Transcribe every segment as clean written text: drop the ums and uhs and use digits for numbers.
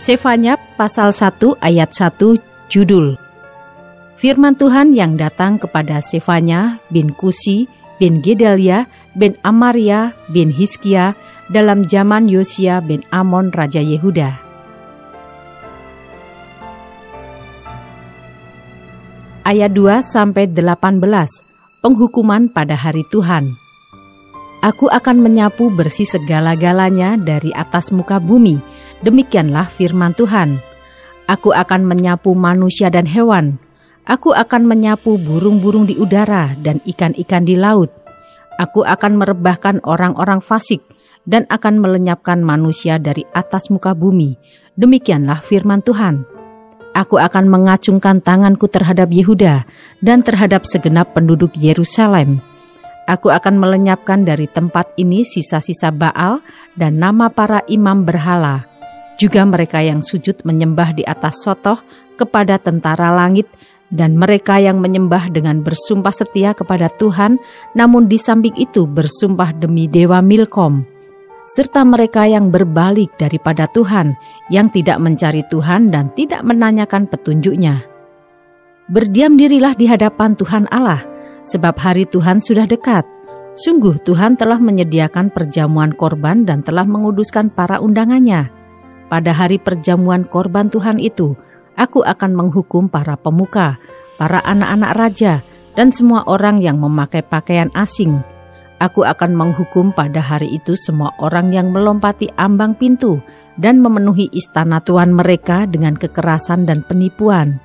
Sefanya pasal 1 ayat 1 judul Firman Tuhan yang datang kepada Sefanya bin Kusi bin Gedalia bin Amaria bin Hizkia dalam zaman Yosia bin Amon Raja Yehuda. Ayat 2-18, penghukuman pada hari Tuhan. Aku akan menyapu bersih segala-galanya dari atas muka bumi, demikianlah firman Tuhan. Aku akan menyapu manusia dan hewan. Aku akan menyapu burung-burung di udara dan ikan-ikan di laut. Aku akan merebahkan orang-orang fasik dan akan melenyapkan manusia dari atas muka bumi. Demikianlah firman Tuhan. Aku akan mengacungkan tanganku terhadap Yehuda dan terhadap segenap penduduk Yerusalem. Aku akan melenyapkan dari tempat ini sisa-sisa Baal dan nama para imam berhala. Juga mereka yang sujud menyembah di atas sotoh kepada tentara langit dan mereka yang menyembah dengan bersumpah setia kepada Tuhan, namun di samping itu bersumpah demi dewa Milkom. Serta mereka yang berbalik daripada Tuhan, yang tidak mencari Tuhan dan tidak menanyakan petunjuknya. Berdiam dirilah di hadapan Tuhan Allah, sebab hari Tuhan sudah dekat. Sungguh Tuhan telah menyediakan perjamuan korban dan telah menguduskan para undangannya. Pada hari perjamuan korban Tuhan itu, aku akan menghukum para pemuka, para anak-anak raja, dan semua orang yang memakai pakaian asing. Aku akan menghukum pada hari itu semua orang yang melompati ambang pintu dan memenuhi istana tuan mereka dengan kekerasan dan penipuan.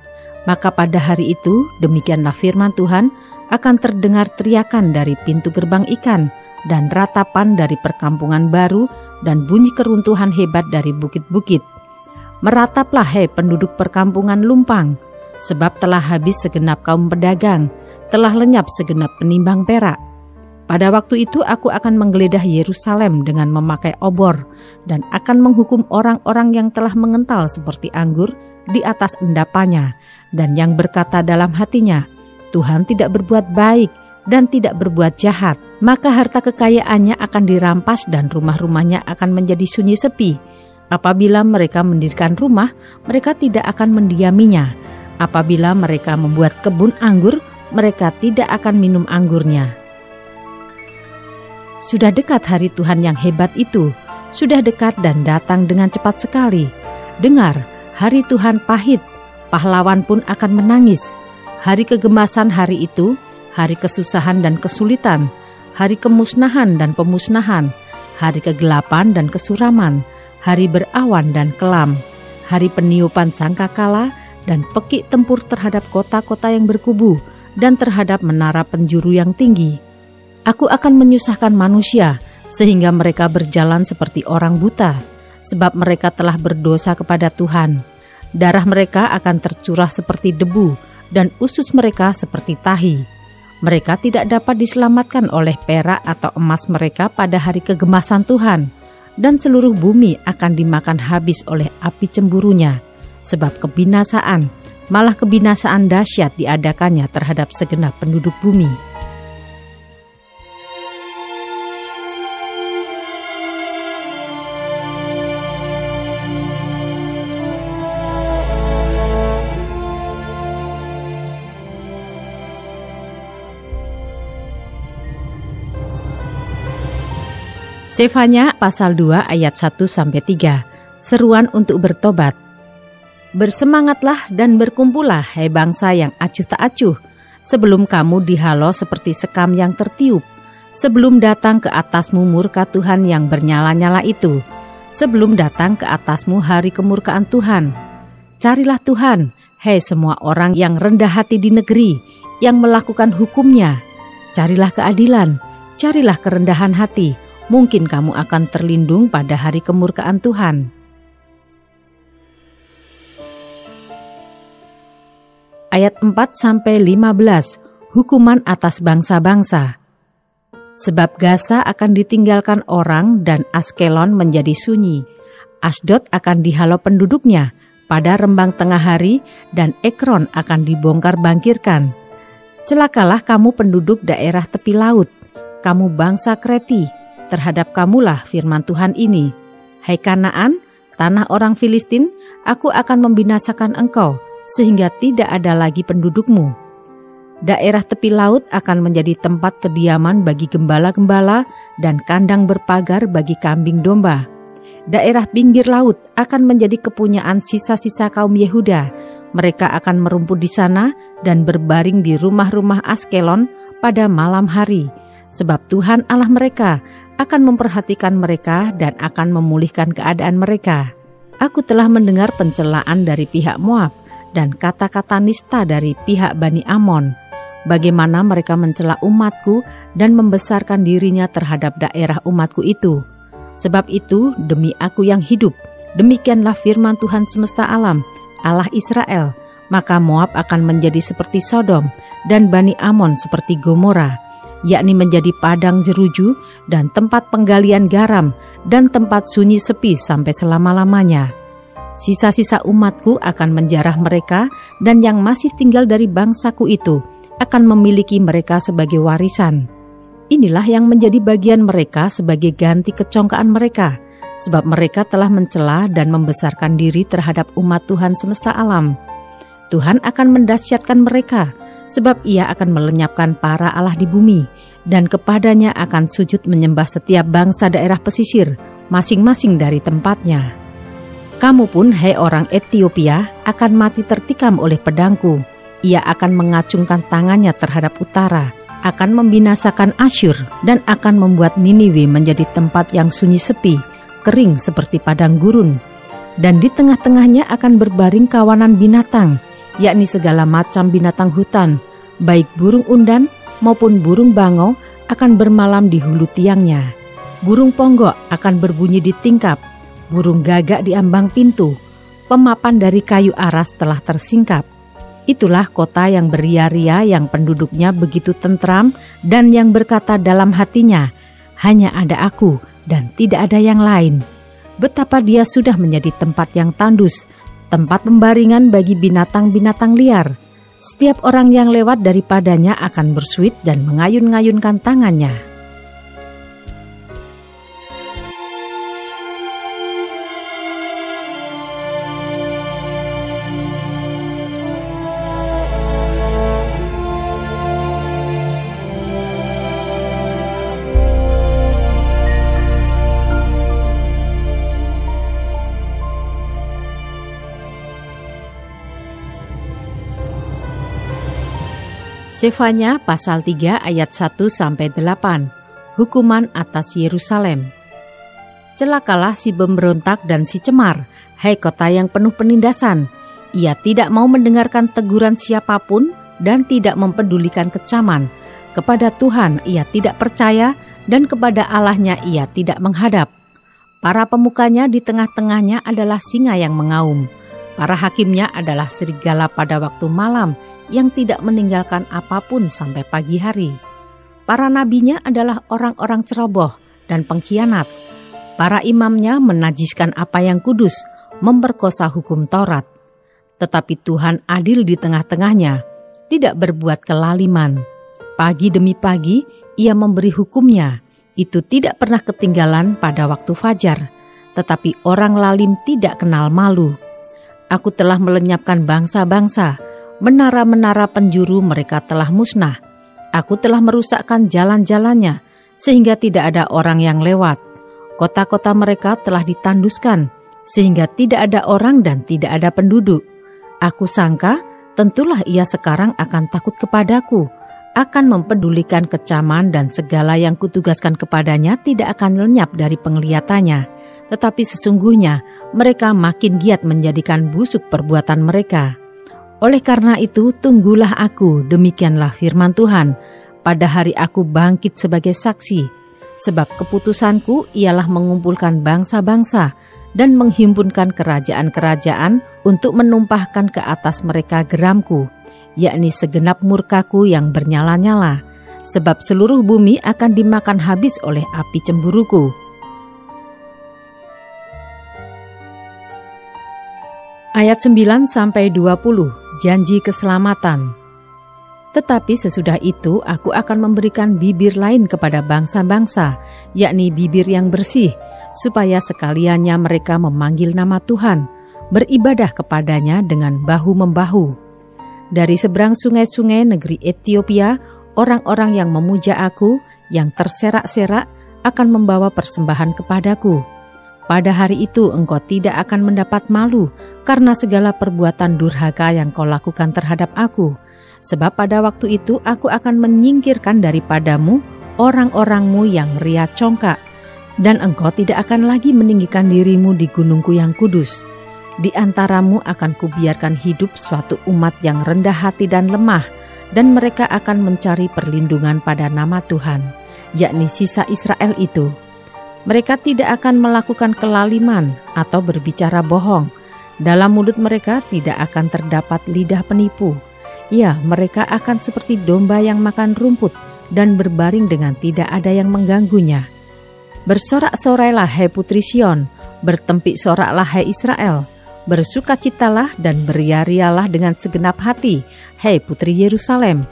Maka pada hari itu, demikianlah firman Tuhan, akan terdengar teriakan dari pintu gerbang ikan dan ratapan dari perkampungan baru dan bunyi keruntuhan hebat dari bukit-bukit. Merataplah hai penduduk perkampungan lumpang, sebab telah habis segenap kaum pedagang, telah lenyap segenap penimbang perak. Pada waktu itu aku akan menggeledah Yerusalem dengan memakai obor dan akan menghukum orang-orang yang telah mengental seperti anggur di atas endapannya dan yang berkata dalam hatinya, Tuhan tidak berbuat baik dan tidak berbuat jahat. Maka harta kekayaannya akan dirampas dan rumah-rumahnya akan menjadi sunyi sepi. Apabila mereka mendirikan rumah, mereka tidak akan mendiaminya. Apabila mereka membuat kebun anggur, mereka tidak akan minum anggurnya. Sudah dekat hari Tuhan yang hebat itu, sudah dekat dan datang dengan cepat sekali. Dengar, hari Tuhan pahit, pahlawan pun akan menangis. Hari kegemasan hari itu, hari kesusahan dan kesulitan, hari kemusnahan dan pemusnahan, hari kegelapan dan kesuraman, hari berawan dan kelam, hari peniupan sangkakala dan pekik tempur terhadap kota-kota yang berkubu dan terhadap menara penjuru yang tinggi. Aku akan menyusahkan manusia sehingga mereka berjalan seperti orang buta, sebab mereka telah berdosa kepada Tuhan. Darah mereka akan tercurah seperti debu dan usus mereka seperti tahi. Mereka tidak dapat diselamatkan oleh perak atau emas mereka pada hari kegemasan Tuhan, dan seluruh bumi akan dimakan habis oleh api cemburunya, sebab kebinasaan, malah kebinasaan dahsyat diadakannya terhadap segenap penduduk bumi. Sefanya pasal 2 ayat 1-3, seruan untuk bertobat. Bersemangatlah dan berkumpullah hai bangsa yang acuh tak acuh, sebelum kamu dihalau seperti sekam yang tertiup, sebelum datang ke atasmu murka Tuhan yang bernyala-nyala itu, sebelum datang ke atasmu hari kemurkaan Tuhan. Carilah Tuhan, hai semua orang yang rendah hati di negeri, yang melakukan hukumnya. Carilah keadilan, carilah kerendahan hati, mungkin kamu akan terlindung pada hari kemurkaan Tuhan. Ayat 4-15, hukuman atas bangsa-bangsa. Sebab Gaza akan ditinggalkan orang dan Askelon menjadi sunyi. Asdod akan dihalau penduduknya pada rembang tengah hari dan Ekron akan dibongkar bangkirkan. Celakalah kamu penduduk daerah tepi laut, kamu bangsa Kreti, terhadap kamulah firman Tuhan ini. Hai Kanaan, tanah orang Filistin, aku akan membinasakan engkau, sehingga tidak ada lagi pendudukmu. Daerah tepi laut akan menjadi tempat kediaman bagi gembala-gembala dan kandang berpagar bagi kambing domba. Daerah pinggir laut akan menjadi kepunyaan sisa-sisa kaum Yehuda. Mereka akan merumput di sana dan berbaring di rumah-rumah Askelon pada malam hari, sebab Tuhan Allah mereka akan memperhatikan mereka dan akan memulihkan keadaan mereka. Aku telah mendengar pencelaan dari pihak Moab dan kata-kata nista dari pihak Bani Amon, bagaimana mereka mencela umatku dan membesarkan dirinya terhadap daerah umatku itu. Sebab itu, demi aku yang hidup, demikianlah firman Tuhan semesta alam, Allah Israel, maka Moab akan menjadi seperti Sodom dan Bani Amon seperti Gomora, yakni menjadi padang jeruju dan tempat penggalian garam dan tempat sunyi sepi sampai selama-lamanya. Sisa-sisa umatku akan menjarah mereka, dan yang masih tinggal dari bangsaku itu akan memiliki mereka sebagai warisan. Inilah yang menjadi bagian mereka sebagai ganti kecongkaan mereka, sebab mereka telah mencela dan membesarkan diri terhadap umat Tuhan semesta alam. Tuhan akan mendahsyatkan mereka, sebab Ia akan melenyapkan para allah di bumi, dan kepadanya akan sujud menyembah setiap bangsa daerah pesisir, masing-masing dari tempatnya. Kamu pun, hai orang Etiopia, akan mati tertikam oleh pedangku. Ia akan mengacungkan tangannya terhadap utara, akan membinasakan Asyur, dan akan membuat Niniwe menjadi tempat yang sunyi sepi, kering seperti padang gurun. Dan di tengah-tengahnya akan berbaring kawanan binatang, yakni segala macam binatang hutan, baik burung undan maupun burung bangau akan bermalam di hulu tiangnya. Burung ponggok akan berbunyi di tingkap, burung gagak di ambang pintu, pemapan dari kayu aras telah tersingkap. Itulah kota yang beria-ria, yang penduduknya begitu tentram, dan yang berkata dalam hatinya, hanya ada aku dan tidak ada yang lain. Betapa dia sudah menjadi tempat yang tandus, tempat pembaringan bagi binatang-binatang liar. Setiap orang yang lewat daripadanya akan bersuit dan mengayun-ngayunkan tangannya. Sefanya pasal 3 ayat 1-8, hukuman atas Yerusalem. Celakalah si pemberontak dan si cemar, hai kota yang penuh penindasan. Ia tidak mau mendengarkan teguran siapapun dan tidak mempedulikan kecaman. Kepada Tuhan ia tidak percaya dan kepada Allahnya ia tidak menghadap. Para pemukanya di tengah-tengahnya adalah singa yang mengaum. Para hakimnya adalah serigala pada waktu malam, yang tidak meninggalkan apapun sampai pagi hari. Para nabinya adalah orang-orang ceroboh dan pengkhianat. Para imamnya menajiskan apa yang kudus, memperkosa hukum Taurat. Tetapi Tuhan adil di tengah-tengahnya, tidak berbuat kelaliman. Pagi demi pagi ia memberi hukumnya, itu tidak pernah ketinggalan pada waktu fajar. Tetapi orang lalim tidak kenal malu. Aku telah melenyapkan bangsa-bangsa, menara-menara penjuru mereka telah musnah. Aku telah merusakkan jalan-jalannya, sehingga tidak ada orang yang lewat. Kota-kota mereka telah ditanduskan, sehingga tidak ada orang dan tidak ada penduduk. Aku sangka, tentulah ia sekarang akan takut kepadaku, akan mempedulikan kecaman, dan segala yang kutugaskan kepadanya tidak akan lenyap dari penglihatannya. Tetapi sesungguhnya mereka makin giat menjadikan busuk perbuatan mereka. Oleh karena itu, tunggulah aku, demikianlah firman Tuhan, pada hari aku bangkit sebagai saksi. Sebab keputusanku ialah mengumpulkan bangsa-bangsa dan menghimpunkan kerajaan-kerajaan untuk menumpahkan ke atas mereka geramku, yakni segenap murkaku yang bernyala-nyala. Sebab seluruh bumi akan dimakan habis oleh api cemburuku. Ayat 9-20, janji keselamatan. Tetapi sesudah itu aku akan memberikan bibir lain kepada bangsa-bangsa, yakni bibir yang bersih, supaya sekaliannya mereka memanggil nama Tuhan. beribadah kepadanya dengan bahu-membahu. Dari seberang sungai-sungai negeri Ethiopia, orang-orang yang memuja aku, yang terserak-serak, akan membawa persembahan kepadaku. Pada hari itu engkau tidak akan mendapat malu karena segala perbuatan durhaka yang kau lakukan terhadap aku. Sebab pada waktu itu aku akan menyingkirkan daripadamu orang-orangmu yang ria congkak, dan engkau tidak akan lagi meninggikan dirimu di gunungku yang kudus. Di antaramu akan kubiarkan hidup suatu umat yang rendah hati dan lemah, dan mereka akan mencari perlindungan pada nama Tuhan, yakni sisa Israel itu. Mereka tidak akan melakukan kelaliman atau berbicara bohong. Dalam mulut mereka tidak akan terdapat lidah penipu. Ya, mereka akan seperti domba yang makan rumput dan berbaring dengan tidak ada yang mengganggunya. Bersorak-sorailah hai putri Sion, bertempik soraklah hai Israel. Bersukacitalah dan beria-rialah dengan segenap hati, hai putri Yerusalem.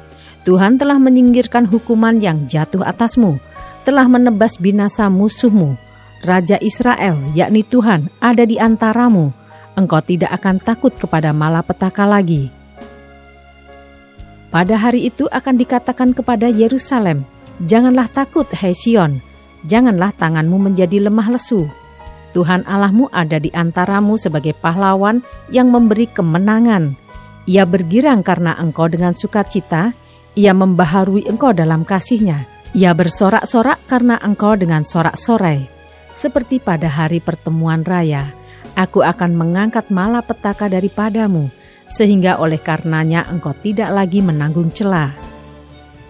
Tuhan telah menyingkirkan hukuman yang jatuh atasmu, telah menebas binasa musuhmu. Raja Israel, yakni Tuhan, ada di antaramu. Engkau tidak akan takut kepada malapetaka lagi. Pada hari itu akan dikatakan kepada Yerusalem, janganlah takut, hai Sion, janganlah tanganmu menjadi lemah lesu. Tuhan Allahmu ada di antaramu sebagai pahlawan yang memberi kemenangan. Ia bergirang karena engkau dengan sukacita, ia membaharui engkau dalam kasih-Nya. Ia bersorak-sorak karena engkau dengan sorak-sorai. Seperti pada hari pertemuan raya, aku akan mengangkat malapetaka daripadamu, sehingga oleh karenanya engkau tidak lagi menanggung cela.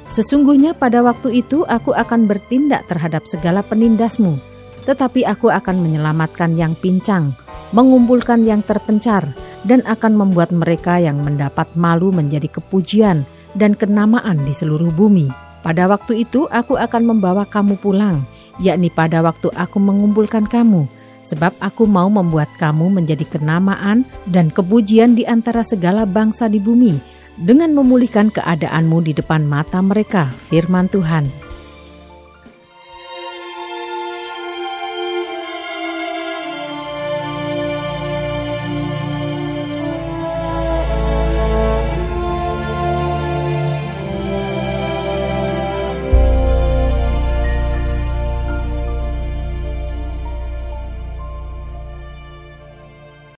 Sesungguhnya pada waktu itu aku akan bertindak terhadap segala penindasmu, tetapi aku akan menyelamatkan yang pincang, mengumpulkan yang terpencar, dan akan membuat mereka yang mendapat malu menjadi kepujian dan kenamaan di seluruh bumi. Pada waktu itu aku akan membawa kamu pulang, yakni pada waktu aku mengumpulkan kamu, sebab aku mau membuat kamu menjadi kenamaan dan kepujian di antara segala bangsa di bumi, dengan memulihkan keadaanmu di depan mata mereka, firman Tuhan.